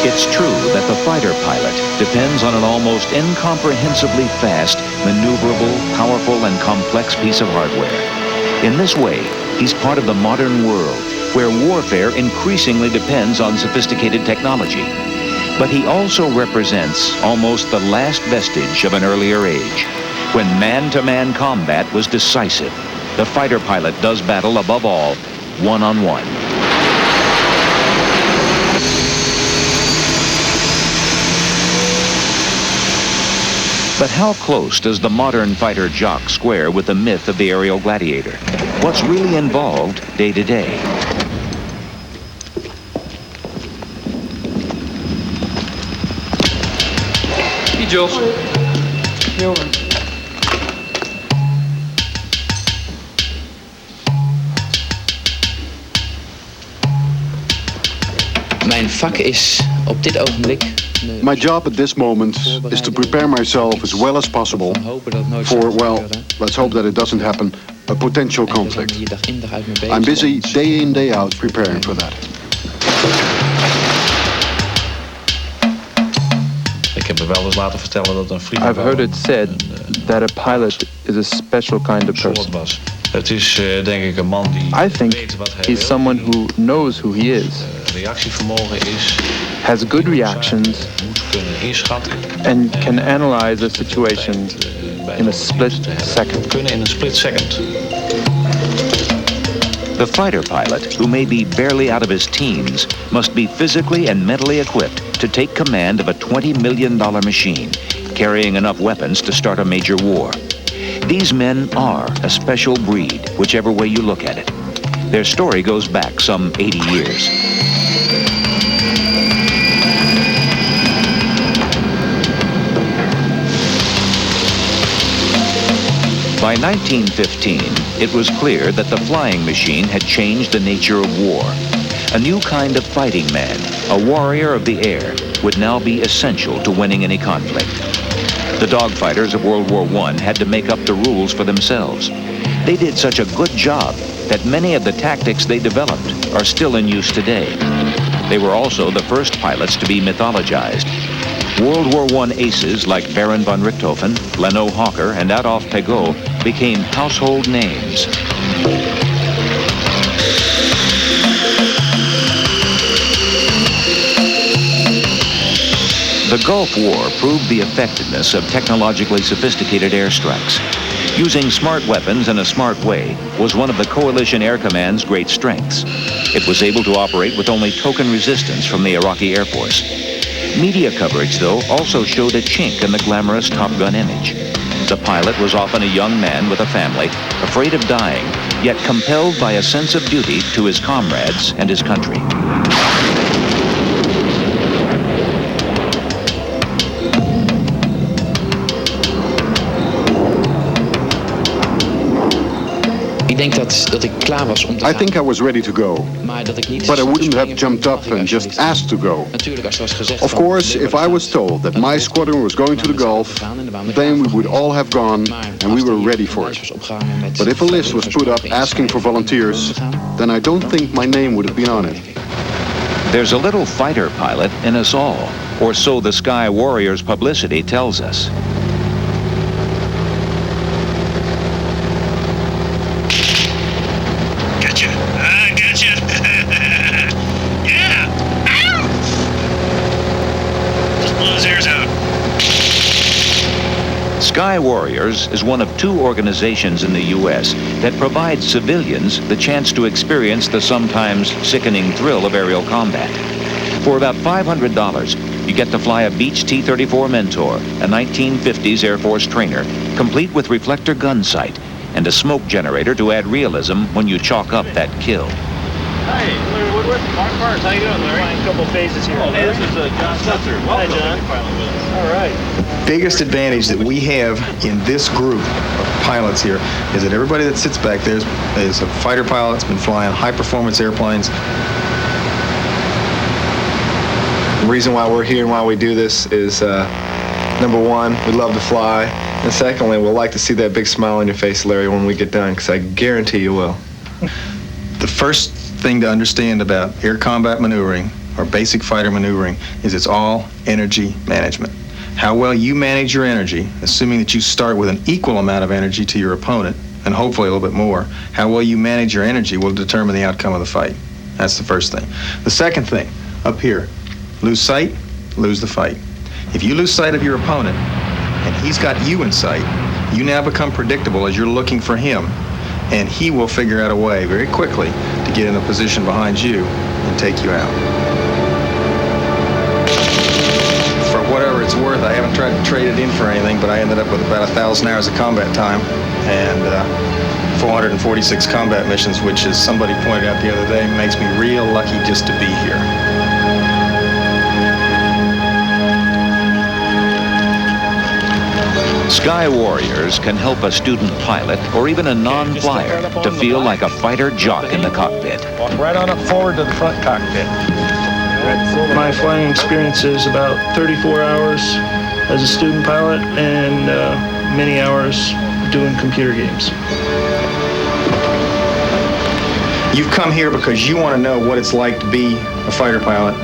It's true that the fighter pilot depends on an almost incomprehensibly fast, maneuverable, powerful, and complex piece of hardware. In this way, he's part of the modern world, where warfare increasingly depends on sophisticated technology. But he also represents almost the last vestige of an earlier age, when man-to-man combat was decisive. The fighter pilot does battle above all, one-on-one. But how close does the modern fighter jock square with the myth of the aerial gladiator? What's really involved day to day? Hey, Jules. Mijn vak is op dit ogenblik... My job at this moment is to prepare myself as well as possible for, well, let's hope that it doesn't happen, a potential conflict. I'm busy day in, day out preparing for that. I've heard it said that a pilot is a special kind of person. I think he's someone who knows who he is, has good reactions, and can analyze a situation in a split second. The fighter pilot, who may be barely out of his teens, must be physically and mentally equipped to take command of a $20 million machine, carrying enough weapons to start a major war. These men are a special breed, whichever way you look at it. Their story goes back some 80 years. By 1915, it was clear that the flying machine had changed the nature of war. A new kind of fighting man, a warrior of the air, would now be essential to winning any conflict. The dogfighters of World War I had to make up the rules for themselves. They did such a good job that many of the tactics they developed are still in use today. They were also the first pilots to be mythologized. World War I aces like Baron von Richthofen, Leno Hawker, and Adolf Pegot became household names. The Gulf War proved the effectiveness of technologically sophisticated airstrikes. Using smart weapons in a smart way was one of the Coalition Air Command's great strengths. It was able to operate with only token resistance from the Iraqi Air Force. Media coverage, though, also showed a chink in the glamorous Top Gun image. The pilot was often a young man with a family, afraid of dying, yet compelled by a sense of duty to his comrades and his country. I think I was ready to go, but I wouldn't have jumped up and just asked to go. Of course, if I was told that my squadron was going to the Gulf, then we would all have gone and we were ready for it. But if a list was put up asking for volunteers, then I don't think my name would have been on it. There's a little fighter pilot in us all, or so the Sky Warriors publicity tells us. Sky Warriors is one of two organizations in the U.S. that provides civilians the chance to experience the sometimes sickening thrill of aerial combat. For about $500, you get to fly a Beech T-34 Mentor, a 1950s Air Force trainer, complete with reflector gun sight and a smoke generator to add realism when you chalk up that kill. Hi, Larry Woodward, Mark Mars. How you doing, Larry? Flying a couple phases here. Oh, hey, this is John Spencer. Welcome. Hi, John. All right. Biggest advantage that we have in this group of pilots here is that everybody that sits back there is a fighter pilot that's been flying high-performance airplanes. The reason why we're here and why we do this is, number one, we love to fly, and secondly, we'll like to see that big smile on your face, Larry, when we get done, because I guarantee you will. The first thing to understand about air combat maneuvering or basic fighter maneuvering, is it's all energy management. How well you manage your energy, assuming that you start with an equal amount of energy to your opponent, and hopefully a little bit more, how well you manage your energy will determine the outcome of the fight. That's the first thing. The second thing, up here, lose sight, lose the fight. If you lose sight of your opponent, and he's got you in sight, you now become predictable as you're looking for him, and he will figure out a way very quickly to get in a position behind you and take you out. For whatever it's worth, I haven't tried to trade it in for anything, but I ended up with about 1,000 hours of combat time and 446 combat missions, which, as somebody pointed out the other day, makes me real lucky just to be here. Sky Warriors can help a student pilot or even a non-flyer to feel like a fighter jock in the cockpit. Walk right on up forward to the front cockpit. My flying experience is about 34 hours as a student pilot and many hours doing computer games. You've come here because you want to know what it's like to be a fighter pilot.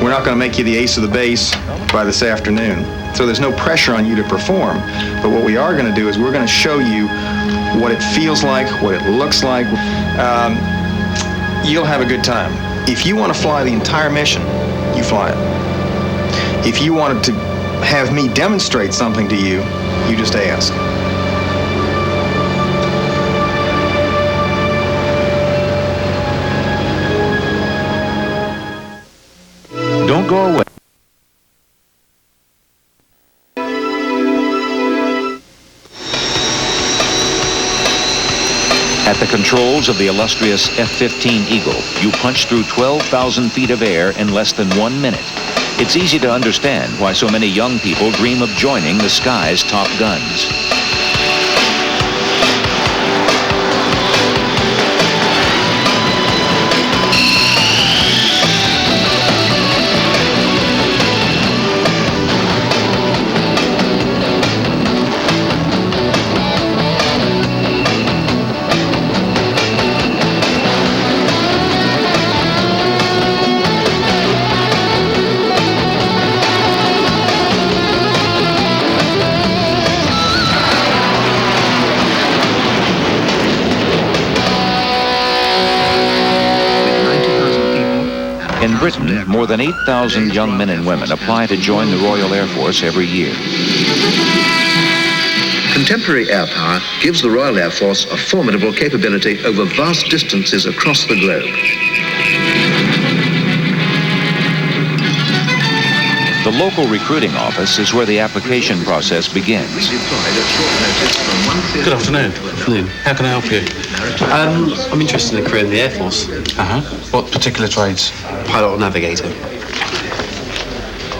We're not going to make you the ace of the base by this afternoon. So there's no pressure on you to perform. But what we are going to do is we're going to show you what it feels like, what it looks like. You'll have a good time. If you want to fly the entire mission, you fly it. If you wanted to have me demonstrate something to you, you just ask. Don't go away. At the controls of the illustrious F-15 Eagle, you punch through 12,000 feet of air in less than 1 minute. It's easy to understand why so many young people dream of joining the sky's top guns. In Britain, more than 8,000 young men and women apply to join the Royal Air Force every year. Contemporary air power gives the Royal Air Force a formidable capability over vast distances across the globe. The local recruiting office is where the application process begins. Good afternoon. How can I help you? I'm interested in a career in the Air Force. What particular trades? Pilot or navigator.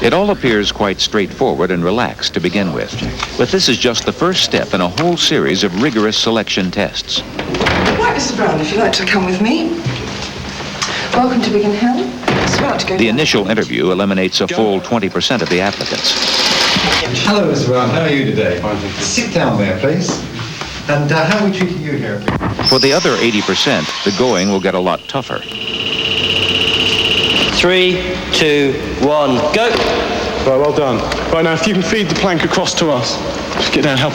It all appears quite straightforward and relaxed to begin with. But this is just the first step in a whole series of rigorous selection tests. Right, Mr. Brown, if you'd like to come with me. Welcome to Biggin Hill. The initial interview eliminates a full 20% of the applicants. Hello, Mr. Brown. How are you today? Sit down there, please. And how are we treating you here? For the other 80%, the going will get a lot tougher. 3, 2, 1, go! Right, well done. Right, now if you can feed the plank across to us. Just get down, help.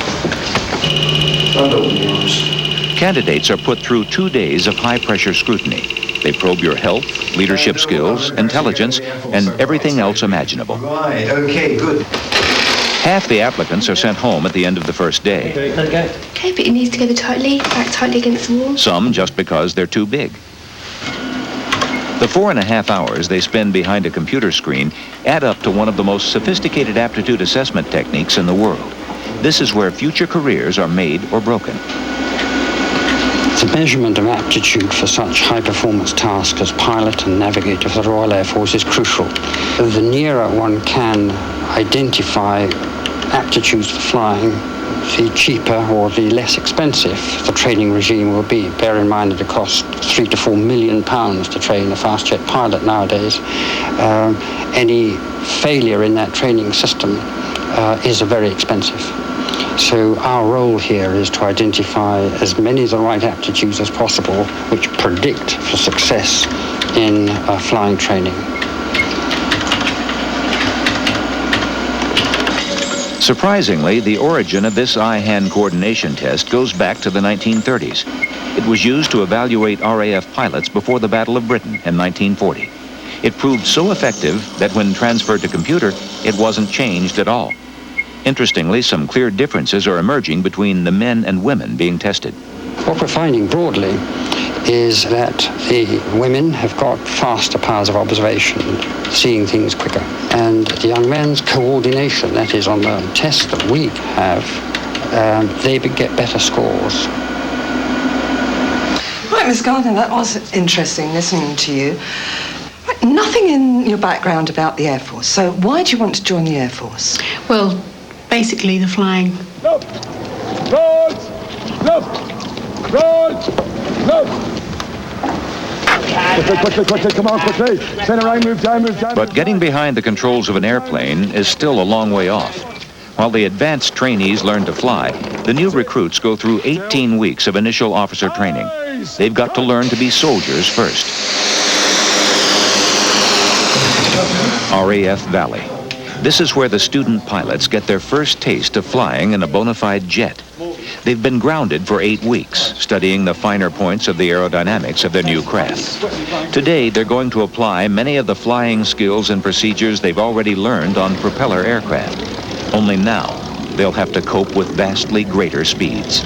Candidates are put through 2 days of high-pressure scrutiny. They probe your health, leadership skills, intelligence, and everything else imaginable. Right, okay, good. Half the applicants are sent home at the end of the first day. Okay, but it needs to go tightly, back tightly against the wall. Some just because they're too big. The 4.5 hours they spend behind a computer screen add up to one of the most sophisticated aptitude assessment techniques in the world. This is where future careers are made or broken. The measurement of aptitude for such high-performance tasks as pilot and navigator for the Royal Air Force is crucial. The nearer one can identify aptitudes for flying, the cheaper or the less expensive the training regime will be. Bear in mind that it costs £3 to £4 million to train a fast jet pilot nowadays. Any failure in that training system is very expensive. So our role here is to identify as many of the right aptitudes as possible which predict for success in flying training. Surprisingly, the origin of this eye-hand coordination test goes back to the 1930s. It was used to evaluate RAF pilots before the Battle of Britain in 1940. It proved so effective that when transferred to computer, it wasn't changed at all. Interestingly, some clear differences are emerging between the men and women being tested. What we're finding broadly is that the women have got faster powers of observation, seeing things quicker. And the young men's coordination, that is on the test that we have, they get better scores. Right, Miss Gardner, that was interesting listening to you. Right, nothing in your background about the Air Force, so why do you want to join the Air Force? Well, basically the flying. Look! Roads! Look! Roads! Look! Quickly, come on, quickly. Turn around, move down. But getting behind the controls of an airplane is still a long way off. While the advanced trainees learn to fly, the new recruits go through 18 weeks of initial officer training. They've got to learn to be soldiers first. RAF Valley. This is where the student pilots get their first taste of flying in a bona fide jet. They've been grounded for 8 weeks, studying the finer points of the aerodynamics of their new craft. Today, they're going to apply many of the flying skills and procedures they've already learned on propeller aircraft. Only now, they'll have to cope with vastly greater speeds.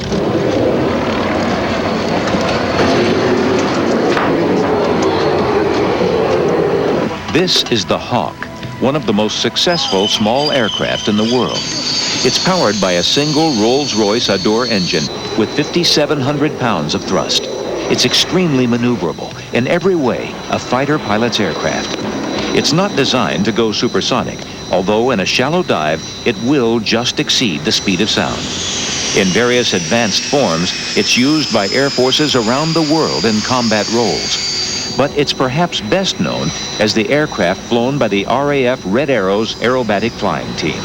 This is the Hawk, one of the most successful small aircraft in the world. It's powered by a single Rolls-Royce Adour engine with 5,700 pounds of thrust. It's extremely maneuverable, in every way a fighter pilot's aircraft. It's not designed to go supersonic, although in a shallow dive, it will just exceed the speed of sound. In various advanced forms, it's used by air forces around the world in combat roles. But it's perhaps best known as the aircraft flown by the RAF Red Arrow's aerobatic flying team.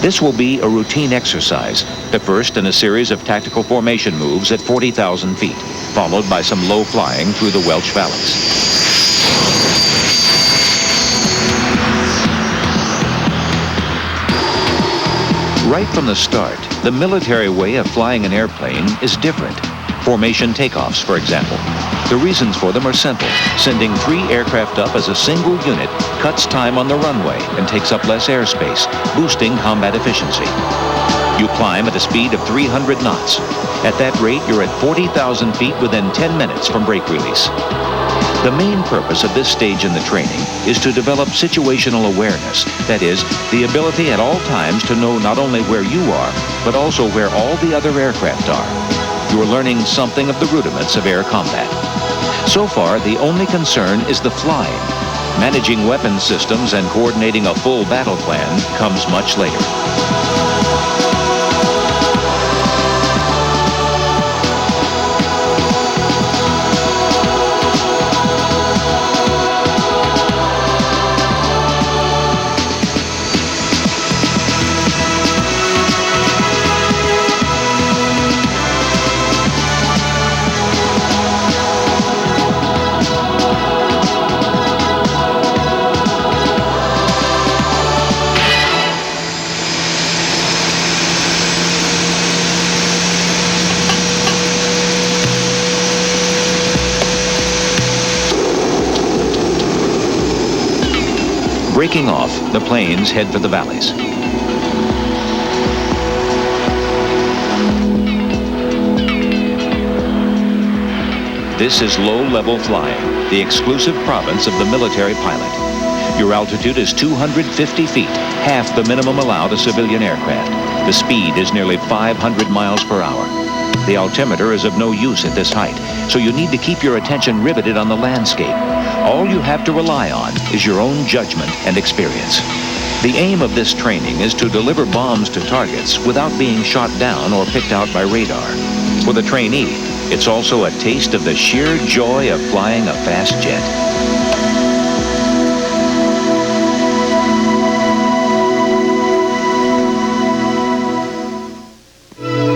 This will be a routine exercise, the first in a series of tactical formation moves at 40,000 feet, followed by some low flying through the Welsh valleys. Right from the start, the military way of flying an airplane is different. Formation takeoffs, for example. The reasons for them are simple. Sending 3 aircraft up as a single unit cuts time on the runway and takes up less airspace, boosting combat efficiency. You climb at a speed of 300 knots. At that rate, you're at 40,000 feet within 10 minutes from brake release. The main purpose of this stage in the training is to develop situational awareness, that is, the ability at all times to know not only where you are, but also where all the other aircraft are. You're learning something of the rudiments of air combat. So far, the only concern is the flying. Managing weapons systems and coordinating a full battle plan comes much later. Breaking off, the planes head for the valleys. This is low-level flying, the exclusive province of the military pilot. Your altitude is 250 feet, half the minimum allowed a civilian aircraft. The speed is nearly 500 miles per hour. The altimeter is of no use at this height, so you need to keep your attention riveted on the landscape. All you have to rely on is your own judgment and experience. The aim of this training is to deliver bombs to targets without being shot down or picked out by radar. For the trainee, it's also a taste of the sheer joy of flying a fast jet.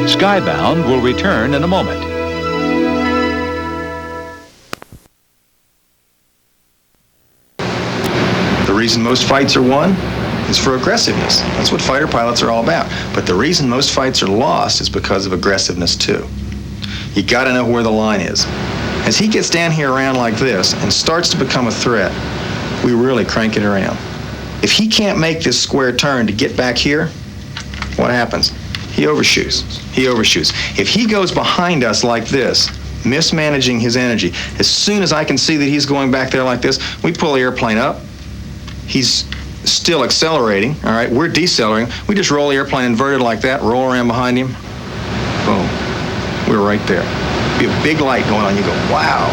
Skybound will return in a moment. The reason most fights are won? is for aggressiveness. That's what fighter pilots are all about. But the reason most fights are lost is because of aggressiveness too. You got to know where the line is. As he gets down here around like this and starts to become a threat, we really crank it around. If he can't make this square turn to get back here, what happens? He overshoots. He overshoots. If he goes behind us like this, mismanaging his energy, as soon as I can see that he's going back there like this, we pull the airplane up. He's still accelerating, all right? We're decelerating. We just roll the airplane inverted like that, roll around behind him. Boom. We're right there. Be a big light going on. You go, wow.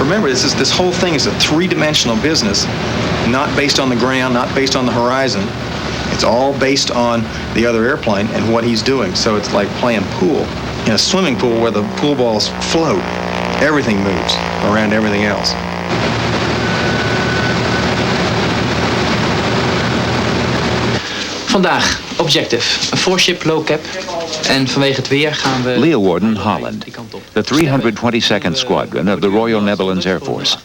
Remember, this whole thing is a three-dimensional business, not based on the ground, not based on the horizon. It's all based on the other airplane and what he's doing. So it's like playing pool. In a swimming pool where the pool balls float, everything moves around everything else. Vandaag, objective, een 4-ship low cap. En vanwege het weer gaan we... Leeuwarden, Holland, the 322nd Squadron of the Royal Netherlands Air Force.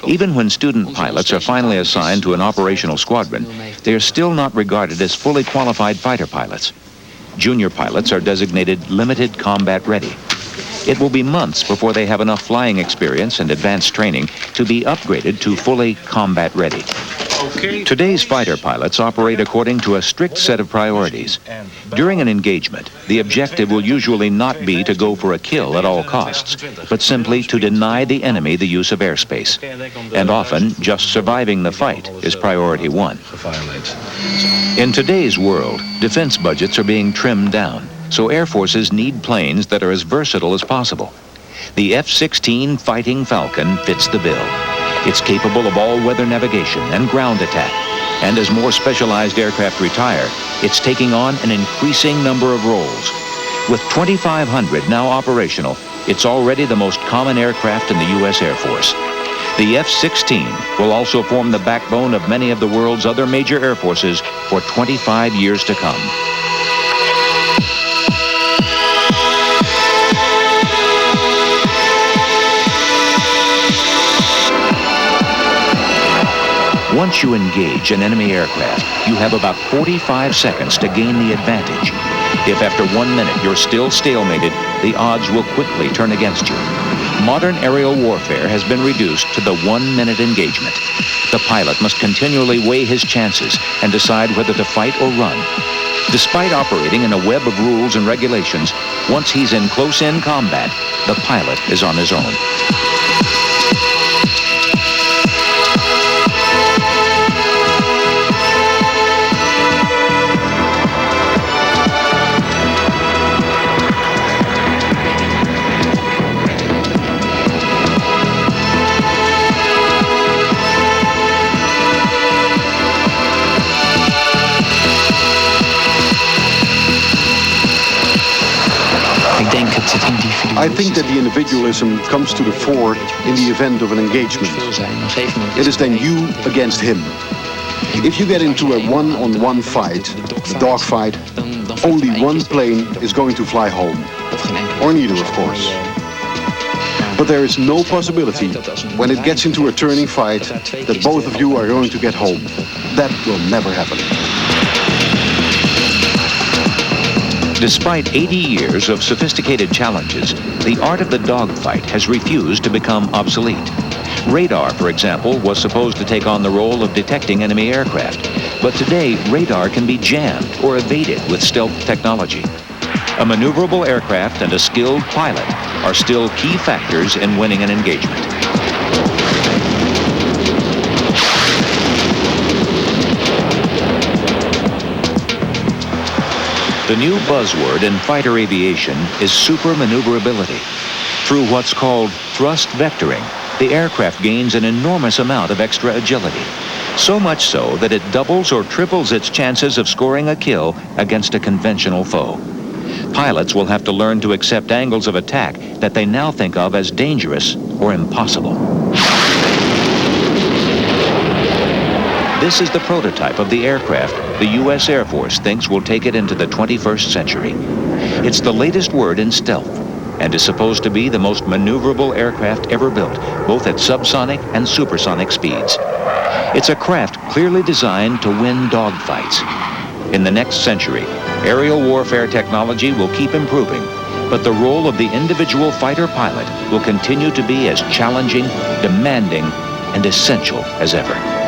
Even when student pilots are finally assigned to an operational squadron, they are still not regarded as fully qualified fighter pilots. Junior pilots are designated limited combat ready. It will be months before they have enough flying experience and advanced training to be upgraded to fully combat ready. Today's fighter pilots operate according to a strict set of priorities. During an engagement, the objective will usually not be to go for a kill at all costs, but simply to deny the enemy the use of airspace. And often, just surviving the fight is priority one. In today's world, defense budgets are being trimmed down, so air forces need planes that are as versatile as possible. The F-16 Fighting Falcon fits the bill. It's capable of all-weather navigation and ground attack, and as more specialized aircraft retire, it's taking on an increasing number of roles. With 2,500 now operational, it's already the most common aircraft in the U.S. Air Force. The F-16 will also form the backbone of many of the world's other major air forces for 25 years to come. Once you engage an enemy aircraft, you have about 45 seconds to gain the advantage. If after 1 minute you're still stalemated, the odds will quickly turn against you. Modern aerial warfare has been reduced to the 1-minute engagement. The pilot must continually weigh his chances and decide whether to fight or run. Despite operating in a web of rules and regulations, once he's in close-in combat, the pilot is on his own. I think that the individualism comes to the fore in the event of an engagement. It is then you against him. If you get into a one-on-one fight, a dogfight, only one plane is going to fly home. Or neither, of course. But there is no possibility, when it gets into a turning fight, that both of you are going to get home. That will never happen. Despite 80 years of sophisticated challenges, the art of the dogfight has refused to become obsolete. Radar, for example, was supposed to take on the role of detecting enemy aircraft. But today, radar can be jammed or evaded with stealth technology. A maneuverable aircraft and a skilled pilot are still key factors in winning an engagement. The new buzzword in fighter aviation is super maneuverability. Through what's called thrust vectoring, the aircraft gains an enormous amount of extra agility. So much so that it doubles or triples its chances of scoring a kill against a conventional foe. Pilots will have to learn to accept angles of attack that they now think of as dangerous or impossible. This is the prototype of the aircraft the U.S. Air Force thinks will take it into the 21st century. It's the latest word in stealth. and is supposed to be the most maneuverable aircraft ever built, both at subsonic and supersonic speeds. It's a craft clearly designed to win dogfights. In the next century, aerial warfare technology will keep improving, but the role of the individual fighter pilot will continue to be as challenging, demanding, and essential as ever.